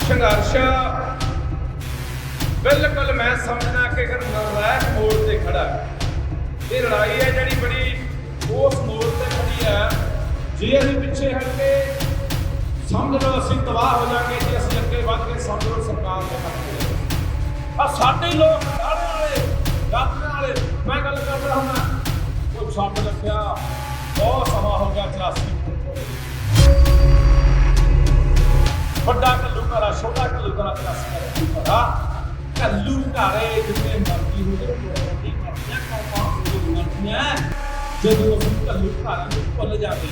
संघर्ष बिल्कुल मैं समझना कि अगर नरैक मोड़ से खड़ा ये लड़ाई है जी बड़ी उस मोड़ से खड़ी है जे अभी पिछे हट के समझ लो असं तबाह हो जाएंगे जे असं अगे बढ़ के समझ लो सरकार के हक साडे लोग वाले मैं गल कर रहा हूँ कोई छट लग्या बहुत समा हो गया 84 बड़ा कल्लू घरा छोटा कल्लू घरा 84 घरा कल्लू घरे जितने मर्जी हो जो कल्लू घर भुल जाते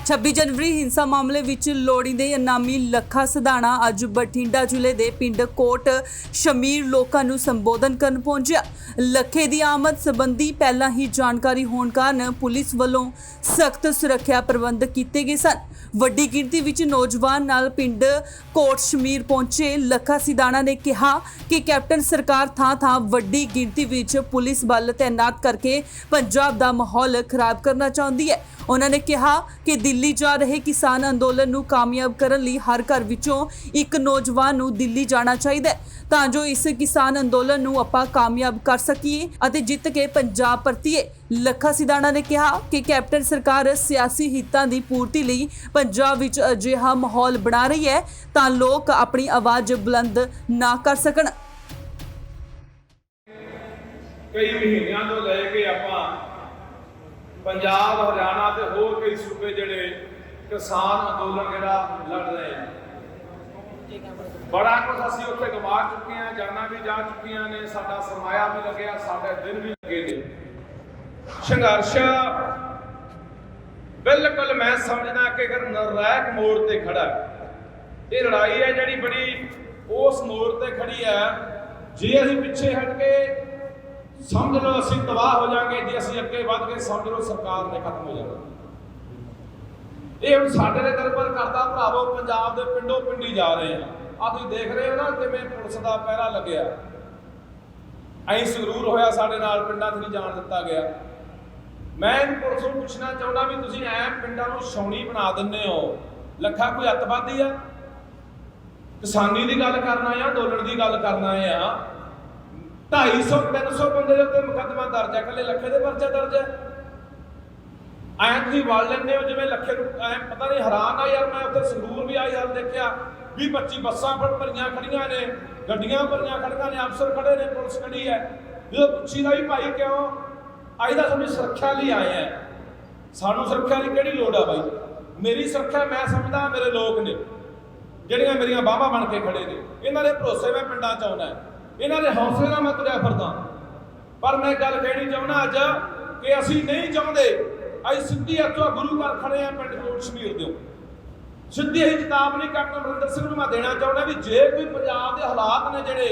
26 जनवरी ਹਿੰਸਾ ਮਾਮਲੇ ਵਿੱਚ ਲੋੜੀਂਦੇ ਇਨਾਮੀ ਲੱਖਾ ਸਧਾਣਾ ਅੱਜ ਬਠਿੰਡਾ ਜ਼ਿਲ੍ਹੇ ਦੇ ਪਿੰਡ ਕੋਟ ਸ਼ਮੀਰ ਲੋਕਾਂ ਨੂੰ ਸੰਬੋਧਨ ਕਰਨ ਪਹੁੰਚਿਆ। ਲੱਖੇ ਦੀ ਆਮਦ ਸੰਬੰਧੀ ਪਹਿਲਾਂ ਹੀ ਜਾਣਕਾਰੀ ਹੋਣ ਕਾਰਨ ਪੁਲਿਸ ਵੱਲੋਂ ਸਖਤ ਸੁਰੱਖਿਆ ਪ੍ਰਬੰਧ ਕੀਤੇ ਗਏ ਸਨ। ਵੱਡੀ ਗਿਣਤੀ ਵਿੱਚ ਨੌਜਵਾਨ ਨਾਲ ਪਿੰਡ ਕੋਟ ਸ਼ਮੀਰ ਪਹੁੰਚੇ ਲੱਖਾ ਸਧਾਣਾ ਨੇ ਕਿਹਾ ਕਿ ਕੈਪਟਨ ਸਰਕਾਰ ਥਾਂ-ਥਾਂ ਵੱਡੀ ਗਿਣਤੀ ਵਿੱਚ ਪੁਲਿਸ ਬਲ ਤੈਨਾਤ ਕਰਕੇ ਪੰਜਾਬ ਦਾ ਮਾਹੌਲ ਖਰਾਬ ਕਰਨਾ ਚਾਹੁੰਦੀ ਹੈ। ਉਹਨਾਂ ਨੇ ਕਿਹਾ ਕਿ ਦਿੱਲੀ ਜਾ ਰਹੇ ਕਿਸਾਨ ਅੰਦੋਲਨ ਨੂੰ ਕਾਮਯਾਬ ਕਰਨ ਲਈ ਹਰ ਘਰ ਵਿੱਚੋਂ ਇੱਕ ਨੌਜਵਾਨ ਨੂੰ ਦਿੱਲੀ ਜਾਣਾ ਚਾਹੀਦਾ ਹੈ ਤਾਂ ਜੋ ਇਸ ਕਿਸਾਨ ਅੰਦੋਲਨ ਨੂੰ ਆਪਾਂ ਕਾਮਯਾਬ ਕਰ ਸਕੀਏ ਅਤੇ ਜਿੱਤ ਕੇ ਪੰਜਾਬ ਪਰਤੀਏ। ਲੱਖਾ ਸਧਾਣਾ ਨੇ ਕਿਹਾ ਕਿ ਕੈਪਟਨ ਸਰਕਾਰ ਸਿਆਸੀ ਹਿੱਤਾਂ ਦੀ ਪੂਰਤੀ ਲਈ ਪੰਜਾਬ ਵਿੱਚ ਅਜਿਹਾ ਮਾਹੌਲ ਬਣਾ ਰਹੀ ਹੈ ਤਾਂ ਲੋਕ ਆਪਣੀ ਆਵਾਜ਼ ਬੁਲੰਦ ਨਾ ਕਰ ਸਕਣ। ਕਈ ਮਹੀਨਿਆਂ ਤੋਂ ਲੈ ਕੇ ਆਪਾਂ पंजाब हरियाणा ते होर कई सूबे जिहड़े किसान अंदोलन जिहड़ा लड़ रहे हैं बड़ा कुछ असीं उत्थे गवा चुके हैं जाना भी जा चुकियां ने साडा सरमाया भी लग्या साडे दिन भी लगे ने संघर्ष बिल्कुल मैं समझना कि अगर नरैक मोड़ ते खड़ा ये लड़ाई है जिहड़ी बड़ी उस मोड़ ते खड़ी है जे असीं पिछे हट के समझ लो असं तबाह हो जाएंगे जे असं अगे बढ़ के समझ लो सरकार ने खत्म हो जाना। ये हम साढ़े दर पर करता भरावो पंजाब के पिंडों पिंडी जा रहे हैं आ तुम देख रहे हो ना किवें पुलिस का पहरा लग्या अं संगरूर होया साढ़े नाल पिंडां च नहीं जाण दिता गया। मैं पुलिस को पूछना चाहता भी तुसीं ऐ पिंडां नूं छाउणी बना दिंदे हो लखा कोई अतवादी आ किसानी की गल करना है अंदोलन की गल करना है 250-300 बंदे के उत्ते मुकदमा दर्ज है कल्ले लखे दे परचा दर्ज है ऐ तुसीं वल लैंदे हो जिवें लखे ऐ पता नहीं हैरान आ यार मैं उत्थे संगरूर भी आई हाल देखिया 20-25 बसां भरियां खड़ियां ने गड्डियां भरियां खड़ियां ने अफसर खड़े ने पुलिस खड़ी है जो पुछीदा भी भाई क्यों अज तां तुहाडी सुरक्षा लई आए हैं सानूं सुरक्षा की किहड़ी लोड़ आ भाई मेरी सुरक्षा मैं समझदा मेरे लोग ने जिहड़ियां मेरियां बाहां बन के खड़े ने इन्हां दे भरोसे मैं पिंडां च आउणा इन्हां दे हौसले नाल मैं तुरिया फिरदा पर मैं गल कहनी चाहुंदा अज कि असीं नहीं चाहुंदे असीं सिद्धी इत्थों गुरु घर खड़े हैं पिंड कोट शमीर दे सिद्धी ही चेतावनी कैप्टन अमरिंदर सिंह नूं मैं देना चाहुंदा भी जे कोई पंजाब दे हालात ने जिहड़े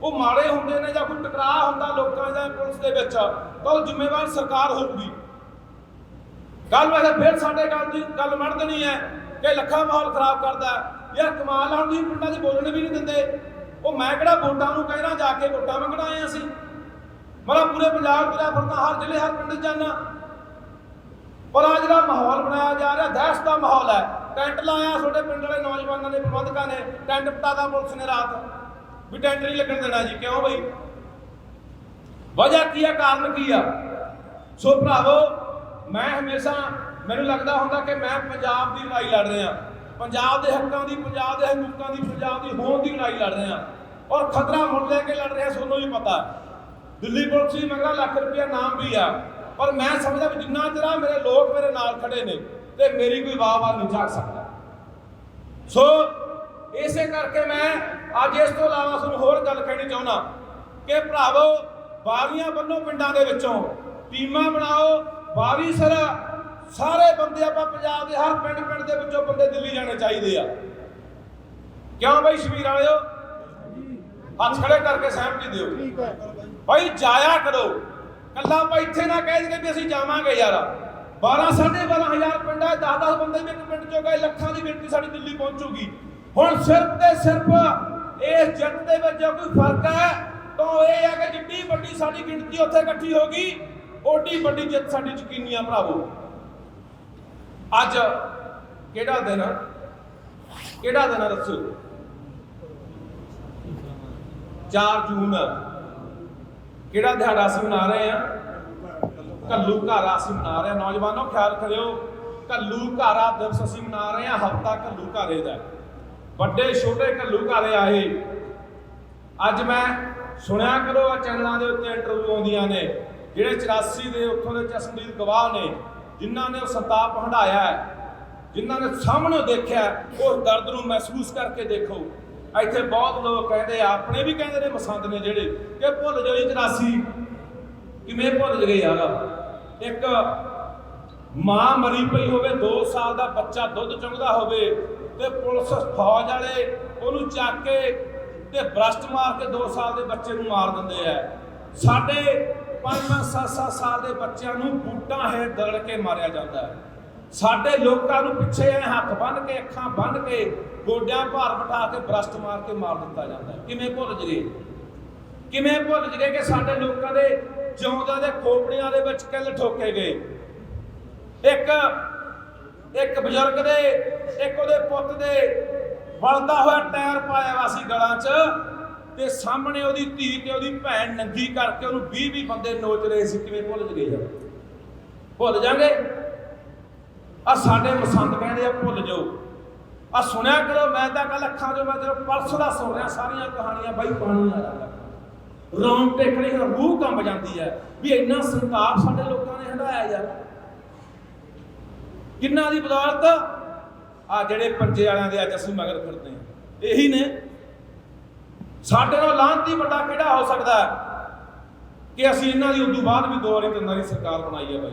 वो माड़े हुंदे ने जां कोई टकराअ हुंदा लोकां दा पुलिस दे विच तां जिम्मेवार सरकार होऊगी। गल वैसे फिर साडे गल मड़ देनी है कि लखा माहौल खराब करदा यार कमाल आ हुंदी पिंडां 'च बोलण भी नहीं दिंदे वो मैं किहड़ा वोटां नूं कहना जाके वोटां मंगण आए असीं मतलब पूरे पंजाब तुरिया फिरदा हर जिले हर पिंड जाना पर आ जिहड़ा माहौल बनाया जा रहा दहशत का माहौल है। टेंट लाया छोटे पिंड वाले नौजवानों ने प्रबंधकों ने टेंट पटाता पुलिस ने रात भी टेंट नहीं लगन देना जी क्यों बई वजह की है कारण की है। सो भरावो मैं हमेशा मैनूं लगदा हुंदा कि मैं पंजाब की लड़ाई लड़ रहा पंजाब के हकों की पंजाब के हकूकों की पंजाब की होंद की लड़ाई लड़ रहे हैं और खतरा मुड़ लेके लड़ रहे हैं सोनू भी पता दिल्ली पुलिस भी मगर लाख रुपया नाम भी आ पर मैं समझदा भी जिन्ना चिर मेरे लोग मेरे नाल खड़े ने ते मेरी कोई वाह नहीं जाग सकता। सो इसे करके मैं अज इस तो इलावा तुहानूं होर गल कहनी चाहुंदा कि भरावो बारियां बन्नो पिंडां दे विचों टीमां बनाओ बारी सर सारे बंदे आपां पंजाब दे हर पिंड पिंड दे विचों बंदे दिल्ली जाने चाहिए आ क्यों भाई शमीर वालिओ हथ खड़े करके सहमति दिओ भाई जाया करो कल्ला भाई इत्थे ना कह दे भी असीं जावांगे यार 12-12,500 पिंड है 10-10 बंदे भी एक पिंड चों गए लखां दी गिणती साडी दिल्ली पहुंचूगी हुण सिर्फ ते सिर्फ इस जिੱਤ दे विच जो कोई फर्क है तो यह है कि जिड्डी वड्डी साडी गिणती उत्थे इकट्ठी होगी ओडी वड्डी जिੱਤ साडी यकीनी आ भरावो। अज किहड़ा दिन ਕਿਹੜਾ ਦਿਨ ਆ ਦੱਸੋ? 4 ਜੂਨ। ਕਿਹੜਾ ਦਿਹਾੜਾ ਅਸੀਂ ਮਨਾ ਰਹੇ ਆ? ਘੱਲੂਘਾਰਾ ਅਸੀਂ ਮਨਾ ਰਹੇ ਹਾਂ। ਨੌਜਵਾਨੋ ਖਿਆਲ ਕਰਿਓ, ਘੱਲੂਘਾਰਾ ਦਿਵਸ ਅਸੀਂ ਮਨਾ ਰਹੇ ਹਾਂ। ਹਫ਼ਤਾ ਘੱਲੂਘਾਰੇ ਦਾ, ਵੱਡੇ ਛੋਟੇ ਘੱਲੂਘਾਰੇ ਆਏ। ਅੱਜ ਮੈਂ ਸੁਣਿਆ ਕਰੋ ਆ ਚੈਨਲਾਂ ਦੇ ਉੱਤੇ ਇੰਟਰਵਿਊ ਆਉਂਦੀਆਂ ਨੇ, ਜਿਹੜੇ 84 ਦੇ ਉੱਥੋਂ ਦੇ ਚਸ਼ਮਦੀਦ ਗਵਾਹ ਨੇ, ਜਿਨ੍ਹਾਂ ਨੇ ਉਹ ਸੰਤਾਪ ਹੰਢਾਇਆ ਹੈ, ਜਿਨ੍ਹਾਂ ਨੇ ਸਾਹਮਣੇ ਦੇਖਿਆ, ਉਸ ਦਰਦ ਨੂੰ ਮਹਿਸੂਸ ਕਰਕੇ ਦੇਖੋ। ਇੱਥੇ ਬਹੁਤ ਲੋਕ ਕਹਿੰਦੇ ਆ, ਆਪਣੇ ਵੀ ਕਹਿੰਦੇ ਨੇ ਮਸੰਦ ਨੇ ਜਿਹੜੇ, ਕਿ ਭੁੱਲ ਜਾਓ 84। ਕਿਵੇਂ ਭੁੱਲ ਗਏ ਯਾਰ? ਇੱਕ ਮਾਂ ਮਰੀ ਪਈ ਹੋਵੇ, 2 ਸਾਲ ਦਾ ਬੱਚਾ ਦੁੱਧ ਚੁੰਗਦਾ ਹੋਵੇ, ਤੇ ਪੁਲਿਸ ਫੌਜ ਵਾਲੇ ਉਹਨੂੰ ਚੱਕ ਕੇ ਤੇ ਬਰਸਟ ਮਾਰ ਕੇ 2 ਸਾਲ ਦੇ ਬੱਚੇ ਨੂੰ ਮਾਰ ਦਿੰਦੇ ਆ। ਸਾਡੇ 5-7 ਸਾਲ ਦੇ ਬੱਚਿਆਂ ਨੂੰ ਬੂਟਾਂ ਹੇਠ ਦਰੜ ਕੇ ਮਾਰਿਆ ਜਾਂਦਾ ਹੈ। ਸਾਡੇ ਲੋਕਾਂ ਨੂੰ ਪਿੱਛੇ ਹੱਥ ਬੰਨ੍ਹ ਕੇ, ਅੱਖਾਂ ਬੰਨ੍ਹ ਕੇ, ਗੋਡਿਆਂ ਭਾਰ ਬਿਠਾ ਕੇ ਬਰਸਟ ਮਾਰ ਕੇ ਮਾਰ ਦਿੱਤਾ ਜਾਂਦਾ ਹੈ। ਕਿਵੇਂ ਭੁੱਲ ਜਗੇ? ਕਿਵੇਂ ਭੁੱਲ ਜਗੇ ਕਿ ਸਾਡੇ ਲੋਕਾਂ ਦੇ ਜਿਉਂਦਿਆਂ ਦੇ ਖੋਪੜੀਆਂ ਦੇ ਵਿੱਚ ਕਿੱਲ ਠੋਕੇ ਗਏ। ਇੱਕ ਬਜ਼ੁਰਗ ਦੇ, ਇੱਕ ਉਹਦੇ ਪੁੱਤ ਦੇ ਵਲਦਾ ਹੋਇਆ ਟਾਇਰ ਪਾਇਆ ਵਾ ਸੀ ਗਲਾਂ 'ਚ, ਤੇ ਸਾਹਮਣੇ ਉਹਦੀ ਧੀ ਤੇ ਉਹਦੀ ਭੈਣ ਨੰਗੀ ਕਰਕੇ ਉਹਨੂੰ 20-20 ਬੰਦੇ ਨੋਚ ਰਹੇ ਸੀ। ਕਿਵੇਂ ਭੁੱਲ ਜਗੇ ਯਾਰ? ਭੁੱਲ ਜਾਗੇ? ਆ ਸਾਡੇ ਮਸੰਦ ਕਹਿੰਦੇ ਆ ਭੁੱਲ ਜਾਓ। ਆ ਸੁਣਿਆ ਕਰੋ, ਮੈਂ ਤਾਂ ਕੱਲ ਅੱਖਾਂ 'ਚੋਂ, ਮੈਂ ਜਦੋਂ ਪਰਸੋਂ ਦਾ ਸੁਣ ਰਿਹਾ ਸਾਰੀਆਂ ਕਹਾਣੀਆਂ, ਬਾਈ ਪਾਣੀ ਆ ਜਾਂਦਾ, ਰੌਂਗਟੇ ਖੜੇ, ਰੂਹ ਕੰਬ ਜਾਂਦੀ ਹੈ ਵੀ ਇੰਨਾ ਸੰਤਾਪ ਸਾਡੇ ਲੋਕਾਂ ਨੇ ਹੰਢਾਇਆ ਯਾਰ। ਕਿੰਨਾਂ ਦੀ ਬਦੌਲਤ? ਆ ਜਿਹੜੇ ਪੰਜੇ ਵਾਲਿਆਂ ਦੇ ਅੱਜ ਅਸੀਂ ਮਗਰ ਫਿਰਦੇ ਹਾਂ, ਇਹੀ ਨੇ। ਸਾਡੇ ਨਾਲ ਲਾਹਨਤੀ ਵੱਡਾ ਕਿਹੜਾ ਹੋ ਸਕਦਾ ਕਿ ਅਸੀਂ ਇਹਨਾਂ ਦੀ ਉਦੋਂ ਬਾਅਦ ਵੀ 2 ਵਾਰੀ 3 ਵਾਰੀ ਸਰਕਾਰ ਬਣਾਈ ਹੈ ਬਾਈ।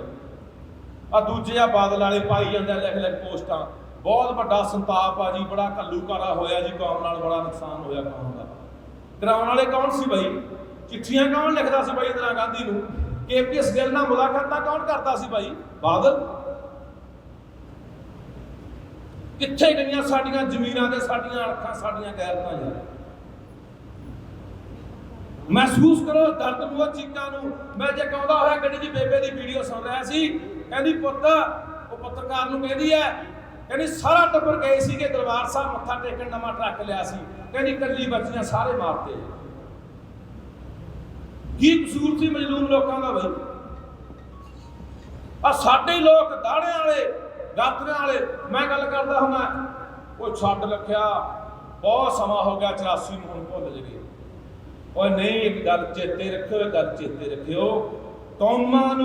ਆ ਦੂਜੇ ਆ ਬਾਦਲ ਵਾਲੇ ਪਾਈ ਜਾਂਦੇ ਲਿਖ ਪੋਸਟਾਂ। ਬਹੁਤ ਵੱਡਾ ਸੰਤਾਪ ਆ ਜੀ, ਬੜਾ ਘੱਲੂਘਾਰਾ ਹੋਇਆ ਜੀ, ਕੌਮ ਨਾਲ ਬੜਾ ਨੁਕਸਾਨ ਹੋਇਆ ਕੌਮ ਦਾ। ਕਰਾਉਣ ਵਾਲੇ ਕੌਣ ਸੀ ਬਾਈ? ਚਿੱਠੀਆਂ ਕੌਣ ਲਿਖਦਾ ਸੀ ਬਾਈ ਇੰਦਰਾ ਗਾਂਧੀ ਨੂੰ? KPS ਗਿੱਲ ਨਾਲ ਮੁਲਾਕਾਤਾਂ ਕੌਣ ਕਰਦਾ ਸੀ ਬਾਈ? ਬਾਦਲ। ਕਿੱਥੇ ਗਈਆਂ ਸਾਡੀਆਂ ਜ਼ਮੀਨਾਂ ਤੇ ਸਾਡੀਆਂ ਅੱਖਾਂ, ਸਾਡੀਆਂ ਗੈਰਤਾਂ ਯਾਰ? ਮਹਿਸੂਸ ਕਰੋ ਦਰਦ ਨੂੰ, ਚੀਕਾਂ ਨੂੰ। ਮੈਂ ਜੇ ਕਹਿੰਦਾ ਹੋਇਆ ਗੱਡੀ 'ਚ ਬੇਬੇ ਦੀ ਵੀਡੀਓ ਸੁਣ ਰਿਹਾ ਸੀ, ਕਹਿੰਦੀ ਪੁੱਤ, ਉਹ ਪੱਤਰਕਾਰ ਨੂੰ ਕਹਿੰਦੀ ਹੈ, ਕਹਿੰਦੀ ਸਾਰਾ ਟੱਬਰ ਗਏ ਸੀਗੇ ਦਰਬਾਰ ਸਾਹਿਬ ਮੱਥਾ ਟੇਕਣ, ਨਵਾਂ ਟਰੱਕ ਲਿਆ ਸੀ, ਕਹਿੰਦੀ ਕੱਲੀ ਬੱਚੀਆਂ ਸਾਰੇ ਮਾਰਤੇ। ਕੀ ਕਸੂਰ ਸੀ ਮਜ਼ਲੂਮ ਲੋਕਾਂ ਦਾ ਬਈ? ਆ ਸਾਡੇ ਲੋਕ ਦਾੜਿਆਂ ਵਾਲੇ, ਗਾਤਰਿਆਂ ਵਾਲੇ, ਮੈਂ ਗੱਲ ਕਰਦਾ ਹੁੰਦਾ, ਉਹ ਛੱਡ ਰੱਖਿਆ, ਬਹੁਤ ਸਮਾਂ ਹੋ ਗਿਆ 84 ਨੂੰ, ਹੁਣ ਭੁੱਲ ਜਗੇ। ਓਏ ਨਹੀਂ, ਇੱਕ ਗੱਲ ਚੇਤੇ ਰੱਖਿਓ, ਇੱਕ ਗੱਲ ਚੇਤੇ ਰੱਖਿਓ, ਕੌਮਾਂ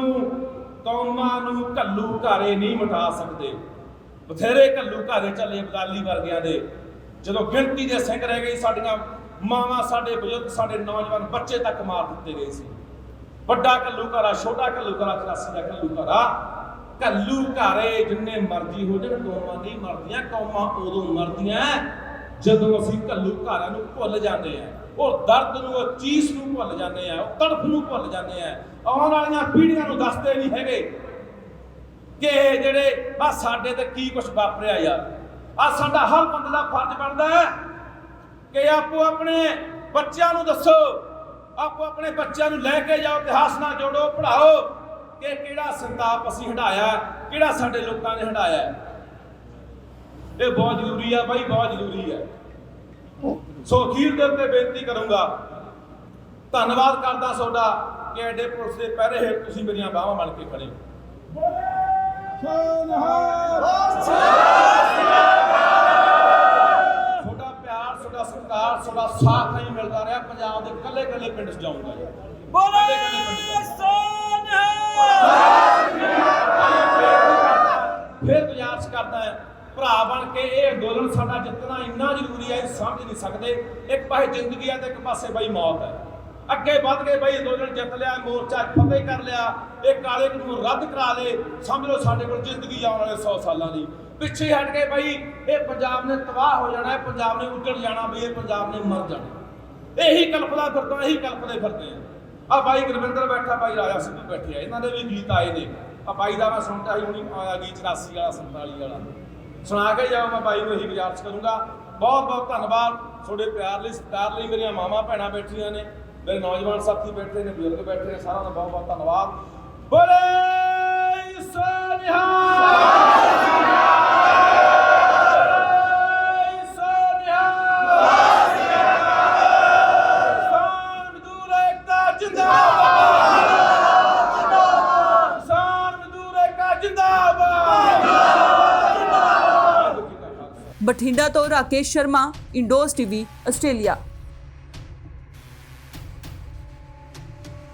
ਨੂੰ ਘੱਲੂਘਾਰੇ ਨਹੀਂ ਮਿਟਾ ਸਕਦੇ। ਬਥੇਰੇ ਘੱਲੂਘਾਰੇ ਚੱਲੇ ਅਬਦਾਲੀ ਵਰਗਿਆਂ ਦੇ, ਜਦੋਂ ਗਿਣਤੀ ਦੇ ਸਿੰਘ ਰਹਿ ਗਏ, ਸਾਡੀਆਂ ਮਾਵਾਂ, ਸਾਡੇ ਬਜ਼ੁਰਗ, ਸਾਡੇ ਨੌਜਵਾਨ ਬੱਚੇ ਤੱਕ ਮਾਰ ਦਿੱਤੇ ਗਏ ਸੀ। ਵੱਡਾ ਘੱਲੂਘਾਰਾ, ਛੋਟਾ ਘੱਲੂਘਾਰਾ, 84 ਦਾ ਘੱਲੂਘਾਰਾ। ਘੱਲੂਘਾਰੇ ਜਿੰਨੇ ਮਰਜ਼ੀ ਹੋ ਜਾਣ, ਕੌਮਾਂ ਨਹੀਂ ਮਰਦੀਆਂ। ਕੌਮਾਂ ਉਦੋਂ ਮਰਦੀਆਂ ਜਦੋਂ ਅਸੀਂ ਘੱਲੂਘਾਰਿਆਂ ਨੂੰ ਭੁੱਲ ਜਾਂਦੇ ਹਾਂ, ਉਹ ਦਰਦ ਨੂੰ, ਉਹ ਚੀਸ ਨੂੰ ਭੁੱਲ ਜਾਂਦੇ ਆ, ਉਹ ਤੜਫ ਨੂੰ ਭੁੱਲ ਜਾਂਦੇ ਆ। ਆਉਣ ਵਾਲੀਆਂ ਪੀੜ੍ਹੀਆਂ ਨੂੰ ਦੱਸਦੇ ਨਹੀਂ ਹੈਗੇ ਕਿ ਜਿਹੜੇ ਆ ਸਾਡੇ ਤੇ ਕੀ ਕੁਛ ਵਾਪਰਿਆ ਯਾਰ। ਆ ਸਾਡਾ ਹਰ ਬੰਦੇ ਦਾ ਫਰਜ਼ ਬਣਦਾ ਹੈ ਕਿ ਆਪੋ ਆਪਣੇ ਬੱਚਿਆਂ ਨੂੰ ਦੱਸੋ, ਆਪੋ ਆਪਣੇ ਬੱਚਿਆਂ ਨੂੰ ਲੈ ਕੇ ਜਾਓ, ਇਤਿਹਾਸ ਨਾਲ ਜੋੜੋ, ਪੜ੍ਹਾਓ ਕਿ ਕਿਹੜਾ ਸੰਤਾਪ ਅਸੀਂ ਹੰਢਾਇਆ, ਕਿਹੜਾ ਸਾਡੇ ਲੋਕਾਂ ਨੇ ਹੰਢਾਇਆ। ਇਹ ਬਹੁਤ ਜ਼ਰੂਰੀ ਆ ਬਾਈ, ਬਹੁਤ ਜ਼ਰੂਰੀ ਹੈ। ਸੋ ਅਖੀਰ ਦੇ ਉੱਤੇ ਬੇਨਤੀ ਕਰੂੰਗਾ, ਧੰਨਵਾਦ ਕਰਦਾ ਤੁਹਾਡਾ ਕਿ ਐਡੇ ਪੁਲਿਸ ਦੇ ਪਹਿਰੇ ਹੇਠ ਤੁਸੀਂ ਮੇਰੀਆਂ ਬਾਹਾਂ ਬਣ ਕੇ ਖੜੇ ਹੋ। ਤੁਹਾਡਾ ਪਿਆਰ, ਤੁਹਾਡਾ ਸਤਿਕਾਰ, ਤੁਹਾਡਾ ਸਾਥ ਨਹੀਂ ਮਿਲਦਾ ਰਿਹਾ। ਪੰਜਾਬ ਦੇ ਕੱਲੇ ਕੱਲੇ ਪਿੰਡ 'ਚ ਜਾਊਂਗਾ ਜੀ, ਫਿਰ ਗੁਜ਼ਾਰਿਸ਼ ਕਰਦਾ ਹੈ ਭਰਾ ਬਣ ਕੇ, ਇਹ ਅੰਦੋਲਨ ਸਾਡਾ ਜਿੱਤਣਾ ਇੰਨਾ ਜ਼ਰੂਰੀ ਹੈ, ਸਮਝ ਨਹੀਂ ਸਕਦੇ। ਇੱਕ ਪਾਸੇ ਜ਼ਿੰਦਗੀ ਹੈ ਤੇ ਇੱਕ ਪਾਸੇ ਬਾਈ ਮੌਤ ਹੈ। ਅੱਗੇ ਵੱਧ ਗਏ ਬਾਈ, ਅੰਦੋਲਨ ਜਿੱਤ ਲਿਆ, ਮੋਰਚਾ ਫਤਿਹ ਕਰ ਲਿਆ, ਇਹ ਕਾਲੇ ਕਾਨੂੰਨ ਰੱਦ ਕਰਾ ਲਏ, ਸਮਝ ਲਓ ਸਾਡੇ ਕੋਲ ਜ਼ਿੰਦਗੀ ਆਉਣ ਵਾਲੇ 100 ਸਾਲਾਂ ਦੀ। ਪਿੱਛੇ ਹਟ ਗਏ ਬਾਈ, ਇਹ ਪੰਜਾਬ ਨੇ ਤਬਾਹ ਹੋ ਜਾਣਾ, ਇਹ ਪੰਜਾਬ ਨੇ ਉੱਜੜ ਜਾਣਾ, ਬਈ ਇਹ ਪੰਜਾਬ ਨੇ ਮਰ ਜਾਣਾ। ਇਹੀ ਕਲਪਦਾ ਫਿਰਦਾ, ਇਹੀ ਕਲਪਦੇ ਫਿਰਦੇ ਆ। ਬਾਈ ਗੁਰਵਿੰਦਰ ਬੈਠਾ, ਬਾਈ ਰਾਜਾ ਸਿੱਧੂ ਬੈਠੇ ਆ, ਇਹਨਾਂ ਦੇ ਵੀ ਗੀਤ ਆਏ ਨੇ। ਬਾਈ ਦਾ ਮੈਂ ਸੁਣਦਾ ਸੀ ਹੁਣੀ ਆਇਆ ਗੀਤ 84 ਵਾਲਾ, 47 ਵਾਲਾ, ਸੁਣਾ ਕੇ ਜਾਓ। ਮੈਂ ਬਾਈ ਨੂੰ ਇਹੀ ਗੁਜ਼ਾਰਿਸ਼ ਕਰੂੰਗਾ। ਬਹੁਤ ਬਹੁਤ ਧੰਨਵਾਦ ਤੁਹਾਡੇ ਪਿਆਰ ਲਈ, ਸਤਿਕਾਰ ਲਈ। ਮੇਰੀਆਂ ਮਾਵਾਂ ਭੈਣਾਂ ਬੈਠੀਆਂ ਨੇ, ਮੇਰੇ ਨੌਜਵਾਨ ਸਾਥੀ ਬੈਠੇ ਨੇ, ਬਜ਼ੁਰਗ ਬੈਠੇ ਨੇ, ਸਾਰਿਆਂ ਦਾ ਬਹੁਤ ਬਹੁਤ ਧੰਨਵਾਦ। ਬੋਲੇ ਸੋ ਨਿਹਾਲ। ਬਠਿੰਡਾ ਤੋਂ ਰਾਕੇਸ਼ ਸ਼ਰਮਾ, ਇੰਡੋਜ਼ ਟੀਵੀ, ਆਸਟ੍ਰੇਲੀਆ।